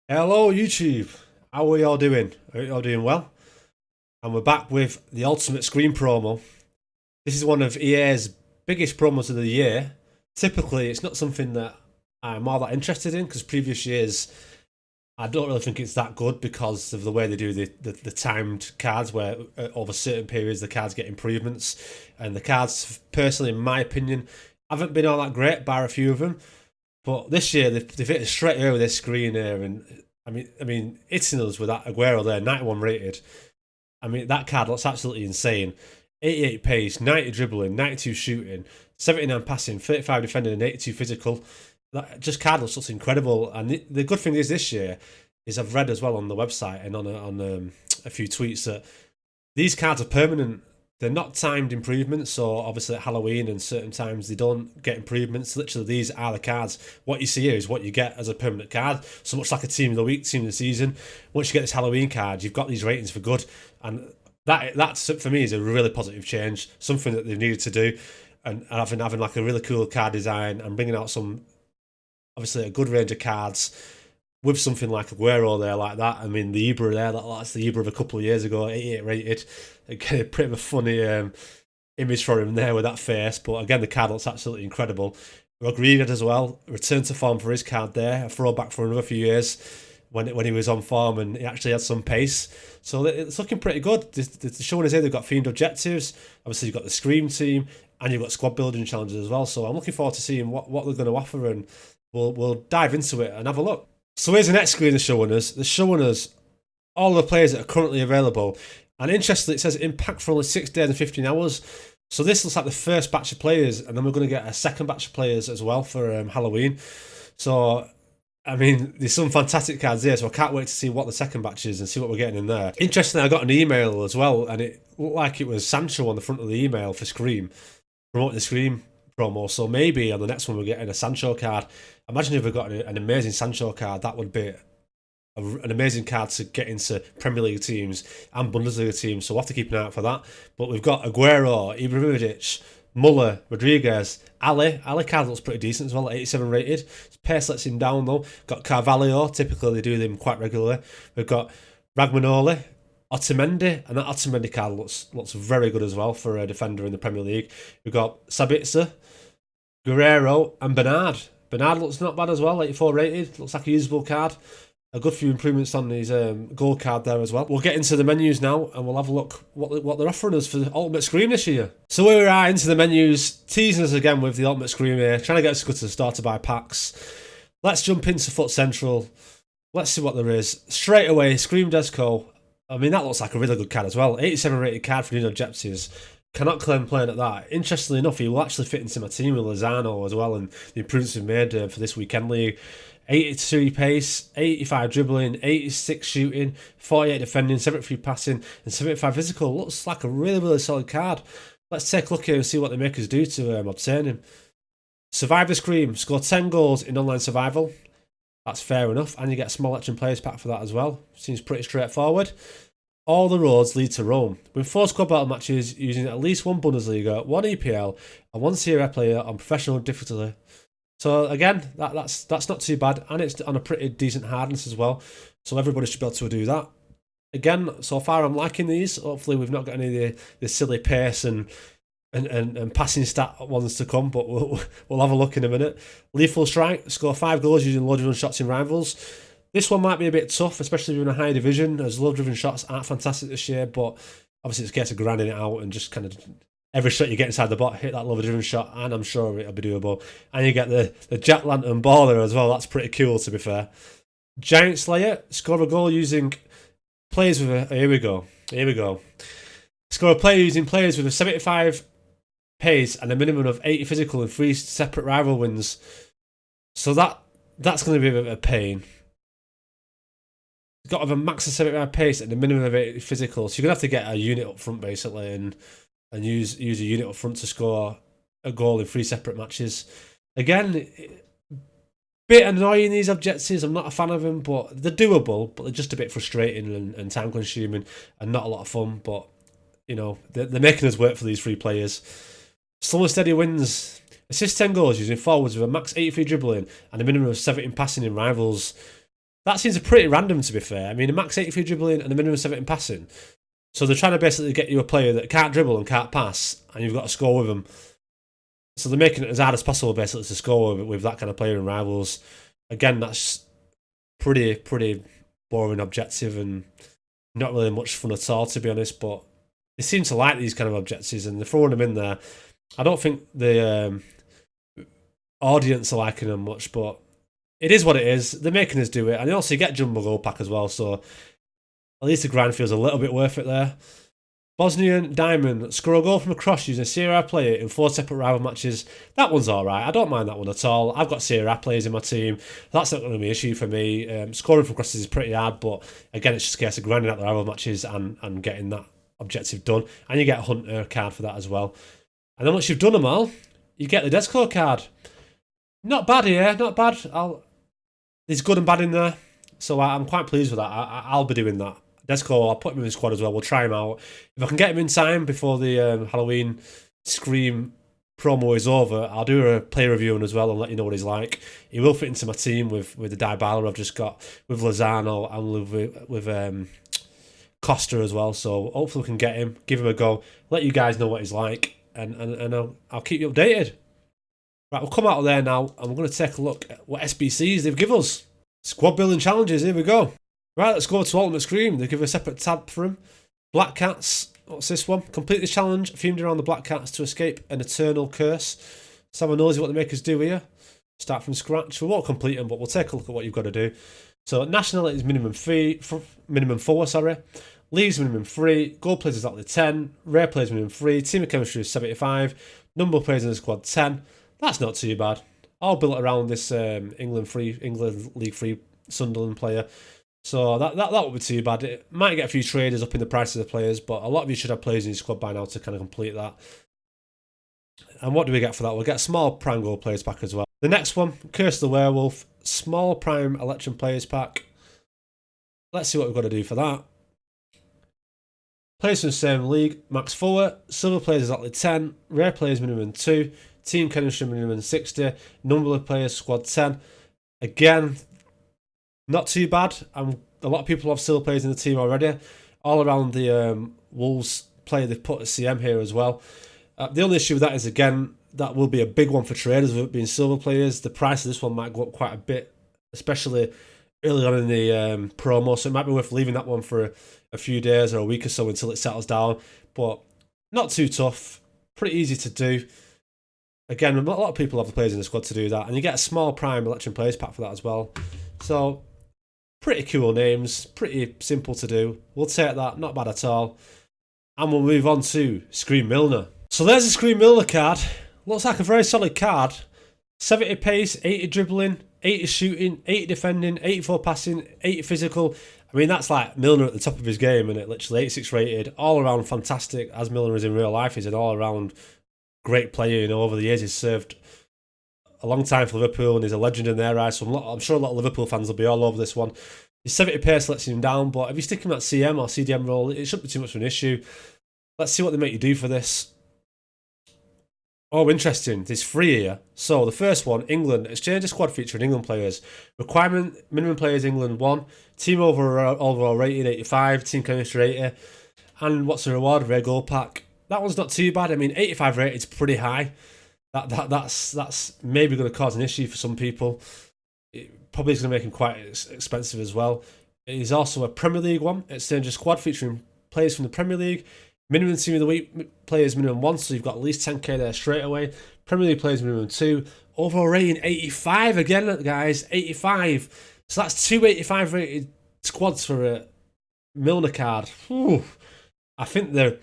Hello YouTube, how are you all doing? Are you all doing well? And we're back with the Ultimate Screen promo. This is one of EA's biggest promos of the year. Typically, it's not something that I'm all that interested in because previous years I don't really think it's that good because of the way they do the timed cards where over certain periods the cards get improvements. And the cards, personally, in my opinion, haven't been all that great, bar a few of them. But this year they've hit us straight over this screen here, and I mean, hitting us with that Aguero there, 91 rated. I mean, that card looks absolutely insane. 88 pace, 90 dribbling, 92 shooting, 79 passing, 35 defending, and 82 physical. That just card looks incredible. And the good thing is this year is I've read as well on the website and on a few tweets that these cards are permanent. They're not timed improvements, so obviously at Halloween and certain times they don't get improvements. Literally, these are the cards. What you see here is what you get as a permanent card. So much like a team of the week, team of the season. Once you get this Halloween card, you've got these ratings for good, and that's for me is a really positive change. Something that they've needed to do, and having like a really cool card design and bringing out some obviously a good range of cards with something like Aguero there, like that. I mean, the Ibra there, that's the Ibra of a couple of years ago, 88 rated. Again, a bit of a funny image for him there with that face, but again, the card looks absolutely incredible. Rodriguez as well, return to form for his card there, a throwback for another few years when he was on form and he actually had some pace. So it's looking pretty good. They're showing us here they've got themed objectives. Obviously, you've got the Scream team and you've got squad building challenges as well. So I'm looking forward to seeing what they're going to offer, and we'll dive into it and have a look. So here's the next screen they're showing us. They're showing us all the players that are currently available. And interestingly, it says impact for only 6 days and 15 hours. So this looks like the first batch of players, and then we're going to get a second batch of players as well for Halloween. So, I mean, there's some fantastic cards here, so I can't wait to see what the second batch is and see what we're getting in there. Interestingly, I got an email as well, and it looked like it was Sancho on the front of the email for Scream, promoting the Scream promo. So maybe on the next one we're getting a Sancho card. Imagine if we got an amazing Sancho card. That would be an amazing card to get into Premier League teams and Bundesliga teams. So we'll have to keep an eye out for that. But we've got Aguero, Ibrahimovic, Muller, Rodriguez, Ali. Ali card looks pretty decent as well, 87 rated. His pace lets him down though. Got Carvalho. Typically they do them quite regularly. We've got Ragmanoli, Otamendi, and that Otamendi card looks very good as well for a defender in the Premier League. We've got Sabitzer, Guerrero, and Bernard. Bernard looks not bad as well, 84 rated. Looks like a usable card. A good few improvements on his gold card there as well. We'll get into the menus now and we'll have a look what they're offering us for the Ultimate Scream this year. So here we are into the menus, teasing us again with the Ultimate Scream here, trying to get us to go to the starter buy packs. Let's jump into Foot Central. Let's see what there is. Straight away, Scream Desco. I mean, that looks like a really good card as well. 87 rated card for new objectives. Cannot claim playing at that. Interestingly enough, he will actually fit into my team with Lozano as well, and the improvements we've made for this weekend league. 83 pace, 85 dribbling, 86 shooting, 48 defending, 73 passing, and 75 physical. Looks like a really solid card. Let's take a look here and see what they make us do to obtain him. Survive the Scream. Score 10 goals in online survival. That's fair enough. And you get a small action players pack for that as well. Seems pretty straightforward. All the roads lead to Rome. With 4 squad battle matches using at least 1 Bundesliga, 1 EPL, and 1 Serie A player on professional difficulty. So again, that's not too bad, and it's on a pretty decent hardness as well. So everybody should be able to do that. Again, so far I'm liking these. Hopefully we've not got any of the silly pace and passing stat ones to come, but we'll have a look in a minute. Lethal Strike, score 5 goals using low driven shots in rivals. This one might be a bit tough, especially if you're in a higher division, as low driven shots aren't fantastic this year, but obviously it's a case of grinding it out and just kind of every shot you get inside the box, hit that low driven shot, and I'm sure it'll be doable. And you get the Jack Lantern baller as well. That's pretty cool, to be fair. Giant Slayer, score a goal using players with a... Here we go. Score a player using players with a 75 pace and a minimum of 80 physical and 3 separate rival wins. So that's going to be a bit of a pain. You've got to have a max of 75 pace and a minimum of 80 physical. So you're going to have to get a unit up front, basically, and use a unit up front to score a goal in 3 separate matches. Again, bit annoying, these objectives. I'm not a fan of them, but they're doable, but they're just a bit frustrating and time consuming and not a lot of fun. But, you know, they're making us work for these 3 players. Slow and steady wins. Assist 10 goals using forwards with a max 83 dribbling and a minimum of 17 passing in rivals. That seems pretty random, to be fair. I mean, a max 83 dribbling and a minimum 70 passing. So they're trying to basically get you a player that can't dribble and can't pass, and you've got to score with them. So they're making it as hard as possible, basically, to score with that kind of player in Rivals. Again, that's pretty boring objective and not really much fun at all, to be honest. But they seem to like these kind of objectives, and they're throwing them in there. I don't think the audience are liking them much, but it is what it is. They're making us do it, and you also get Jumbo Gold Pack as well, so at least the grind feels a little bit worth it there. Bosnian Diamond, score a goal from a cross using a Serie A player in 4 separate rival matches. That one's alright, I don't mind that one at all. I've got Serie A players in my team, that's not going to be an issue for me. Scoring from crosses is pretty hard, but again, it's just a case of grinding out the rival matches and getting that objective done. And you get a Hunter card for that as well. And then once you've done them all, you get the Desco card. Not bad here, not bad. There's good and bad in there, so I'm quite pleased with that. I'll be doing that. Desco, I'll put him in the squad as well. We'll try him out. If I can get him in time before the Halloween Scream promo is over, I'll do a player review on as well and let you know what he's like. He will fit into my team with the Dybala I've just got, with Lozano and with Costa as well. So hopefully we can get him, give him a go, let you guys know what he's like, and I'll keep you updated. Right, we'll come out of there now, and we're going to take a look at what SBCs they've given us. Squad building challenges, here we go. Right, let's go to Ultimate Scream. They give a separate tab for him. Black Cats, what's this one? Complete the challenge, themed around the Black Cats to escape an eternal curse. Let's have a nosy what the makers do here. Start from scratch. We won't complete them, but we'll take a look at what you've got to do. So, nationality is minimum 4, sorry. Leagues minimum 3. Goal players is exactly 10. Rare players minimum 3. Team of chemistry is 75. Number of players in the squad 10. That's not too bad. All built around this England League 3 Sunderland player. So that won't be too bad. It might get a few traders up in the price of the players, but a lot of you should have players in your squad by now to kind of complete that. And what do we get for that? We'll get a small Prime Gold Players Pack as well. The next one, Curse the Werewolf, small Prime Election Players Pack. Let's see what we've got to do for that. Players from the same league, max 4. Silver players exactly 10. Rare players minimum 2. Team chemistry minimum 60. Number of players squad 10. Again, not too bad. A lot of people have silver players in the team already. All around the Wolves player, they've put a CM here as well. The only issue with that is, again, that will be a big one for traders with it being silver players. The price of this one might go up quite a bit, especially early on in the promo. So it might be worth leaving that one for a few days or a week or so until it settles down. But not too tough. Pretty easy to do. Again, a lot of people have the players in the squad to do that. And you get a small Prime Election Players Pack for that as well. So, pretty cool names. Pretty simple to do. We'll take that. Not bad at all. And we'll move on to Scream Milner. So there's the Scream Milner card. Looks like a very solid card. 70 pace, 80 dribbling, 80 shooting, 80 defending, 84 passing, 80 physical. I mean, that's like Milner at the top of his game, and it literally 86 rated. All around fantastic, as Milner is in real life. He's an all around great player. You know, over the years he's served a long time for Liverpool and he's a legend in their eyes. So I'm sure a lot of Liverpool fans will be all over this one. His 70 pace lets him down, but if you stick him at CM or CDM role, it shouldn't be too much of an issue. Let's see what they make you do for this. Oh, interesting. There's 3 here. So the first one, England. Exchange a squad featuring England players. Requirement, minimum players England 1. Team overall rating 85. Team chemistry 80. And what's the reward? Rare goal pack. That one's not too bad. I mean, 85 rated is pretty high. That's maybe going to cause an issue for some people. It probably is going to make him quite expensive as well. It is also a Premier League one. Exchange a squad featuring players from the Premier League. Minimum team of the week players minimum 1, so you've got at least 10k there straight away. Premier League players minimum 2. Overall rating 85 again, guys. 85. So that's 2 85 rated squads for a Milner card. Whew. I think they're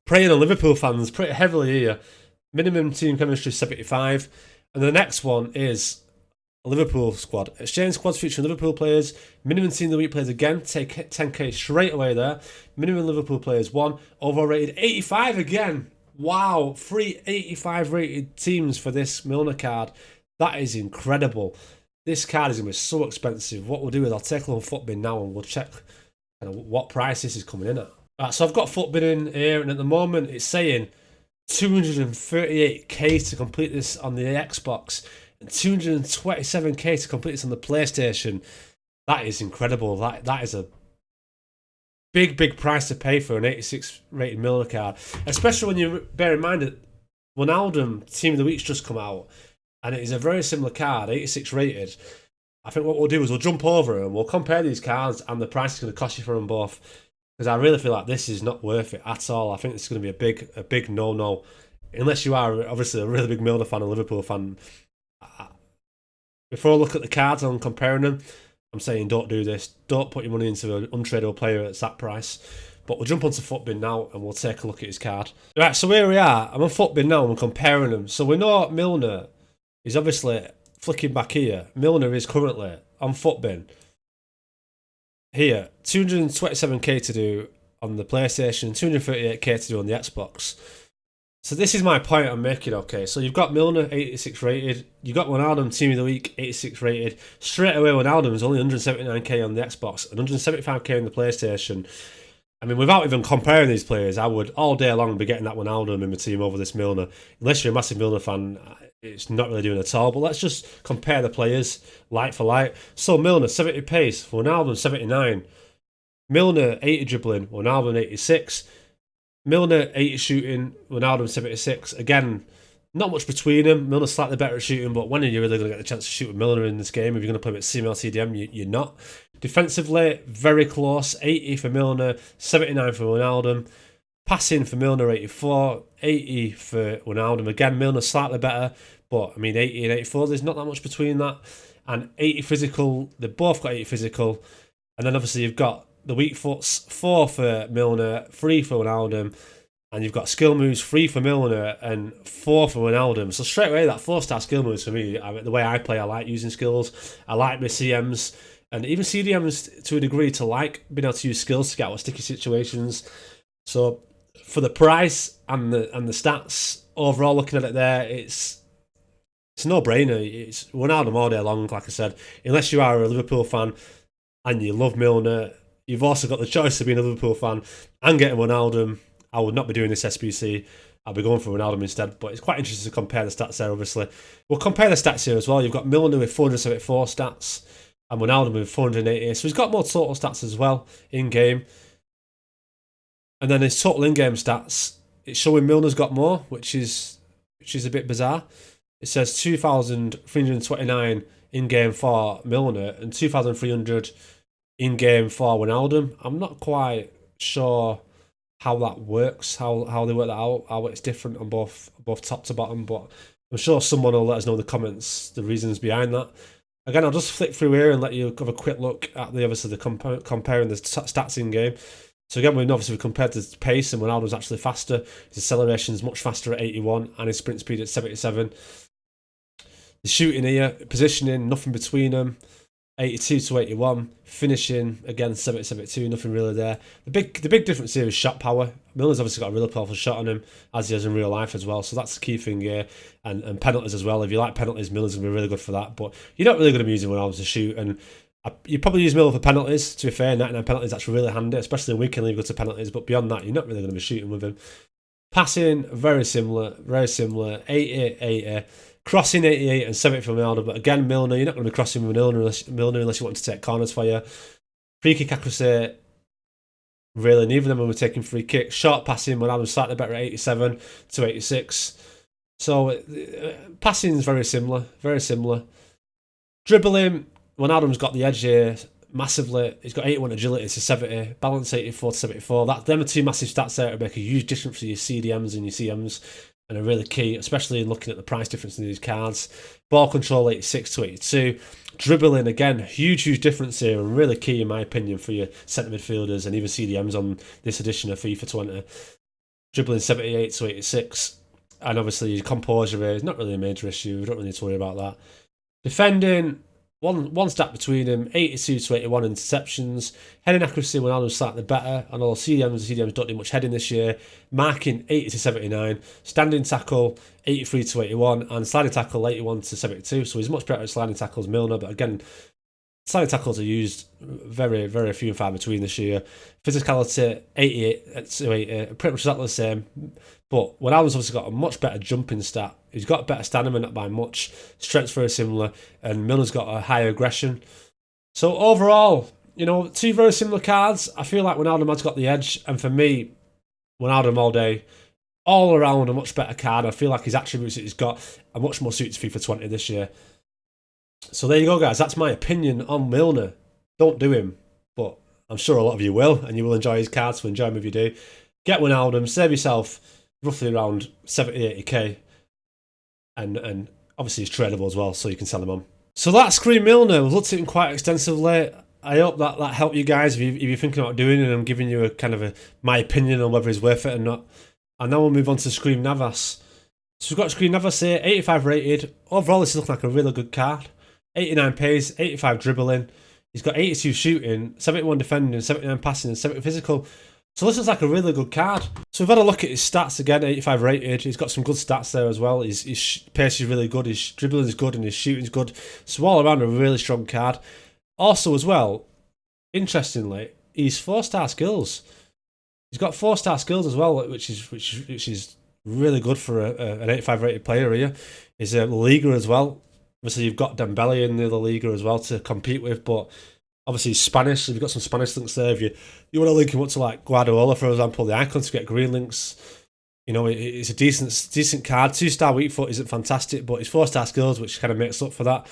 preying on Liverpool fans pretty heavily here. Minimum team chemistry 75. And the next one is a Liverpool squad. Exchange squads featuring Liverpool players. Minimum team of the week players again. Take 10k straight away there. Minimum Liverpool players 1. Overall rated 85 again. Wow. 3 85 rated teams for this Milner card. That is incredible. This card is going to be so expensive. What we'll do is I'll take a look at Footbin now and we'll check kind of what price this is coming in at. Right, so I've got Footbin in here, and at the moment it's saying 238k to complete this on the Xbox and 227k to complete this on the PlayStation. That is incredible. That is a big price to pay for an 86 rated Milner card, especially when you bear in mind that Wijnaldum Team of the Week's just come out, and it is a very similar card, 86 rated. I think what we'll do is we'll jump over and we'll compare these cards and the price is going to cost you for them both, because I really feel like this is not worth it at all. I think this is going to be a big no unless you are obviously a really big Milner fan, a Liverpool fan. Before I look at the cards and comparing them, I'm saying don't do this. Don't put your money into an untradeable player at that price. But we'll jump onto Footbin now and we'll take a look at his card. Right, so here we are. I'm on Footbin now and I'm comparing them. So we know Milner is obviously flicking back here. Milner is currently on Footbin. Here, 227k to do on the PlayStation, 238k to do on the Xbox. So this is my point I'm making, okay? So you've got Milner, 86 rated. You've got Wijnaldum, Team of the Week, 86 rated. Straight away, Wijnaldum's only 179k on the Xbox and 175k on the PlayStation. I mean, without even comparing these players, I would all day long be getting that Wijnaldum in my team over this Milner. Unless you're a massive Milner fan, it's not really doing at all. But let's just compare the players, like for like. So Milner, 70 pace, Wijnaldum, 79. Milner, 80 dribbling, Wijnaldum, 86. Milner 80 shooting, Wijnaldum 76. Again, not much between them. Milner's slightly better at shooting, but when are you really going to get the chance to shoot with Milner in this game? If you're going to play with CML TDM, you're not. Defensively, very close. 80 for Milner, 79 for Wijnaldum. Passing for Milner, 84. 80 for Wijnaldum. Again, Milner slightly better, but I mean 80 and 84, there's not that much between that. And 80 physical, they've both got 80 physical. And then obviously you've got the weak foots, 4 for Milner, 3 for Wijnaldum, and you've got skill moves, 3 for Milner and 4 for Wijnaldum. So straight away, that 4-star skill moves for me. The way I play, I like using skills. I like my CMs and even CDMs to a degree to like being able to use skills to get out of sticky situations. So for the price and the stats overall, looking at it there, it's a no-brainer. It's Wijnaldum all day long, like I said. Unless you are a Liverpool fan and you love Milner, you've also got the choice of being a Liverpool fan and getting Wijnaldum. I would not be doing this SBC. I'll be going for Wijnaldum instead. But it's quite interesting to compare the stats there, obviously. We'll compare the stats here as well. You've got Milner with 474 stats and Wijnaldum with 480. So he's got more total stats as well in-game. And then his total in-game stats, it's showing Milner's got more, which is a bit bizarre. It says 2,329 in-game for Milner and 2,300 in-game for Wijnaldum. I'm not quite sure how that works, how they work that out, how it's different on both top to bottom, but I'm sure someone will let us know in the comments the reasons behind that. Again, I'll just flick through here and let you have a quick look at the comparing the stats in-game. So again, we've compared the pace, and Wijnaldum's actually faster. His acceleration is much faster at 81 and his sprint speed at 77. The shooting here, positioning, nothing between them. 82 to 81, finishing again 70 72, nothing really there. The big difference here is shot power. Milner's obviously got a really powerful shot on him, as he has in real life as well. So that's the key thing here, and penalties as well. If you like penalties, Milner's gonna be really good for that. But you're not really gonna be using Wijnaldum to shoot, and you probably use Milner for penalties. To be fair, 99 penalties, that's really handy, especially in weekend league, go to penalties. But beyond that, you're not really gonna be shooting with him. Passing, very similar, 80, 80. Crossing 88 and 70 for Wijnaldum, but again, Milner, you're not going to be crossing with Milner unless you want to take corners for you. Free kick accuracy, really, neither of them were taking free kicks. Short passing, Wijnaldum's slightly better at 87 to 86. So, passing is very similar, very similar. Dribbling, Wijnaldum's got the edge here massively. He's got 81 agility to 70, balance 84 to 74. Them are two massive stats there to make a huge difference for your CDMs and your CMs. And are really key, especially in looking at the price difference in these cards. Ball control 86 to 82. Dribbling, again, huge difference here, and really key in my opinion for your centre midfielders and even CDMs on this edition of FIFA 20. Dribbling 78 to 86. And obviously your composure here is not really a major issue. We don't really need to worry about that. Defending, one stat between them, 82 to 81 interceptions. Heading accuracy, Wijnaldum's slightly better. And all CDMs don't do much heading this year. Marking, 80 to 79. Standing tackle, 83 to 81. And sliding tackle, 81 to 72. So he's much better at sliding tackles, Milner. But again, sliding tackles are used very few and far between this year. Physicality, 88 to 80. Pretty much exactly the same. But Wijnaldum's obviously got a much better jumping stat. He's got better stamina, not by much. Strength's very similar. And Milner's got a higher aggression. So overall, you know, two very similar cards. I feel like Wijnaldum has got the edge, and for me, Wijnaldum all day. All around a much better card. I feel like his attributes that he's got are much more suited to FIFA 20 this year. So there you go, guys. That's my opinion on Milner. Don't do him, but I'm sure a lot of you will, and you will enjoy his cards. So enjoy him if you do. Get Wijnaldum, save yourself roughly around 70, 80k, and obviously he's tradable as well, so you can sell him on. So that's Screen Milner. We've looked at him quite extensively. I hope that helped you guys if you're thinking about doing it, and I'm giving you a kind of my opinion on whether he's worth it or not. And now we'll move on to Scream Navas. So we've got Scream Navas here, 85 rated. Overall, this is looking like a really good card. 89 pace, 85 dribbling. He's got 82 shooting, 71 defending, 79 passing, and 70 physical. So this looks like a really good card. So we've had a look at his stats again, 85 rated. He's got some good stats there as well. His pace is really good, his dribbling is good, and his shooting is good. So all around a really strong card. Also as well, interestingly, he's 4-star skills. He's got 4-star skills as well, which is really good for an 85 rated player here. He's a Liga as well. Obviously, you've got Dembele in the Liga as well to compete with, but obviously he's Spanish. So you've got some Spanish links there. If you want to link him up to like Guardiola, for example, the icon to get green links. You know, it's a decent card. 2-star weak foot isn't fantastic, but his 4-star skills, which kind of makes up for that.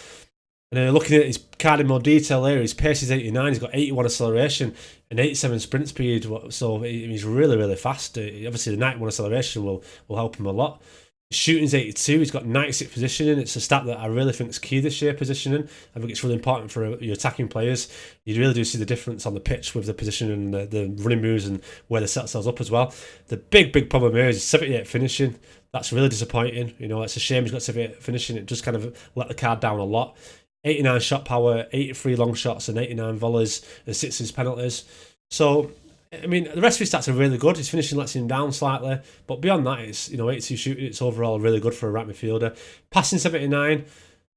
And then looking at his card in more detail here, his pace is 89, he's got 81 acceleration and 87 sprint speed, so he's really, really fast. Obviously, the 91 acceleration will help him a lot. His shooting's 82, he's got 96 positioning. It's a stat that I really think is key this year, positioning. I think it's really important for your attacking players. You really do see the difference on the pitch with the positioning and the running moves and where they set themselves up as well. The big problem here is 78 finishing. That's really disappointing. You know, it's a shame he's got 78 finishing. It just kind of let the card down a lot. 89 shot power, 83 long shots, and 89 volleys, and 6 penalties. So, I mean, the rest of his stats are really good. His finishing lets him down slightly, but beyond that, it's 82 shooting. It's overall really good for a right midfielder. Passing 79.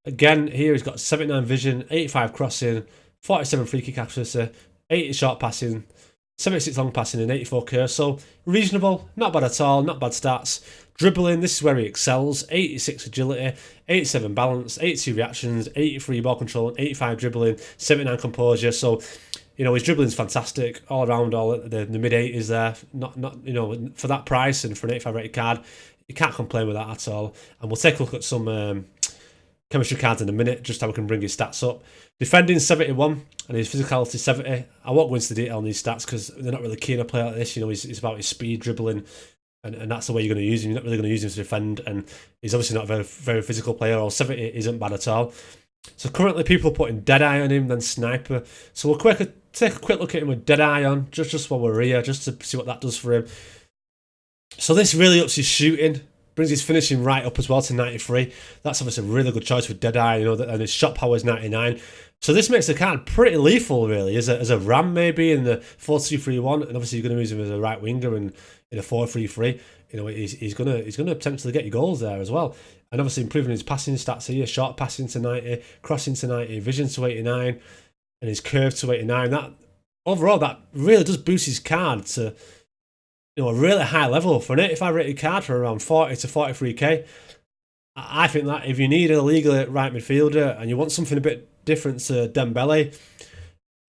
Again, here he's got 79 vision, 85 crossing, 47 free kick accuracy, 80 short passing, 76 long passing, and 84 curve. So reasonable, not bad at all, not bad stats. Dribbling, this is where he excels. 86 agility, 87 balance, 82 reactions, 83 ball control, 85 dribbling, 79 composure. So, you know, his dribbling's fantastic all around. All the mid 80s there. Not you know, for that price and for an 85 rated card, you can't complain with that at all. And we'll take a look at some chemistry cards in a minute, just how we can bring his stats up. Defending 71 and his physicality 70. I won't go into the detail on these stats because they're not really keen on a player like this. You know, it's about his speed, dribbling. And that's the way you're going to use him. You're not really going to use him to defend. And he's obviously not a very physical player. Or 70 isn't bad at all. So currently people are putting Deadeye on him, then Sniper. So we'll take a quick look at him with Deadeye on, just while we're here, just to see what that does for him. So this really ups his shooting. Brings his finishing right up as well to 93. That's obviously a really good choice with Deadeye, you know, and his shot power is 99. So this makes the card pretty lethal, really, as a ram maybe in the 4-2-3-1, and obviously you're going to use him as a right winger and in a 4-3-3. You know, he's gonna potentially get you goals there as well, and obviously improving his passing stats here: short passing to 90, crossing to 90, vision to 89, and his curve to 89. That overall, that really does boost his card to, you know, a really high level for an 85 rated card for around 40 to 43k. I think that if you need a legal right midfielder and you want something a bit different to Dembele,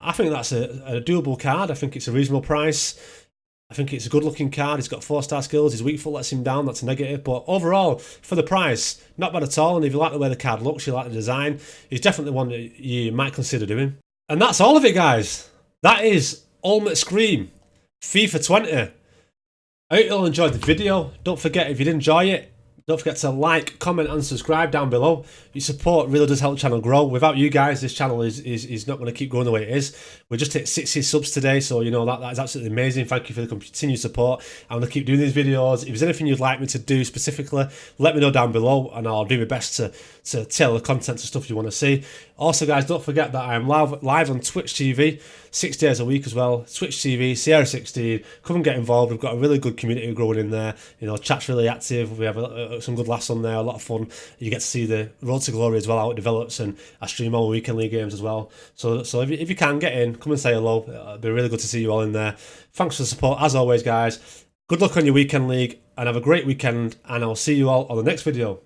I think that's a doable card. I think it's a reasonable price. I think it's a good looking card. He's got 4-star skills. His weak foot lets him down. That's a negative. But overall, for the price, not bad at all. And if you like the way the card looks, you like the design, he's definitely one that you might consider doing. And that's all of it, guys. That is Ultimate Scream FIFA 20. I hope you all enjoyed the video. Don't forget, if you did enjoy it, don't forget to like, comment and subscribe down below. Your support really does help the channel grow. Without you guys, this channel is not going to keep growing the way it is. We just hit 60 subs today, so you know that is absolutely amazing. Thank you for the continued support. I'm going to keep doing these videos. If there's anything you'd like me to do specifically, let me know down below and I'll do my best to tailor the content to stuff you want to see. Also, guys, don't forget that I am live on Twitch TV 6 days a week as well. Twitch TV, Sierra 16. Come and get involved. We've got a really good community growing in there. You know, chat's really active. We have some good laughs on there. A lot of fun. You get to see the road to glory as well, how it develops, and I stream all the weekend league games as well. So if you can get in, come and say hello. It'll be really good to see you all in there. Thanks for the support as always, guys. Good luck on your weekend league and have a great weekend. And I'll see you all on the next video.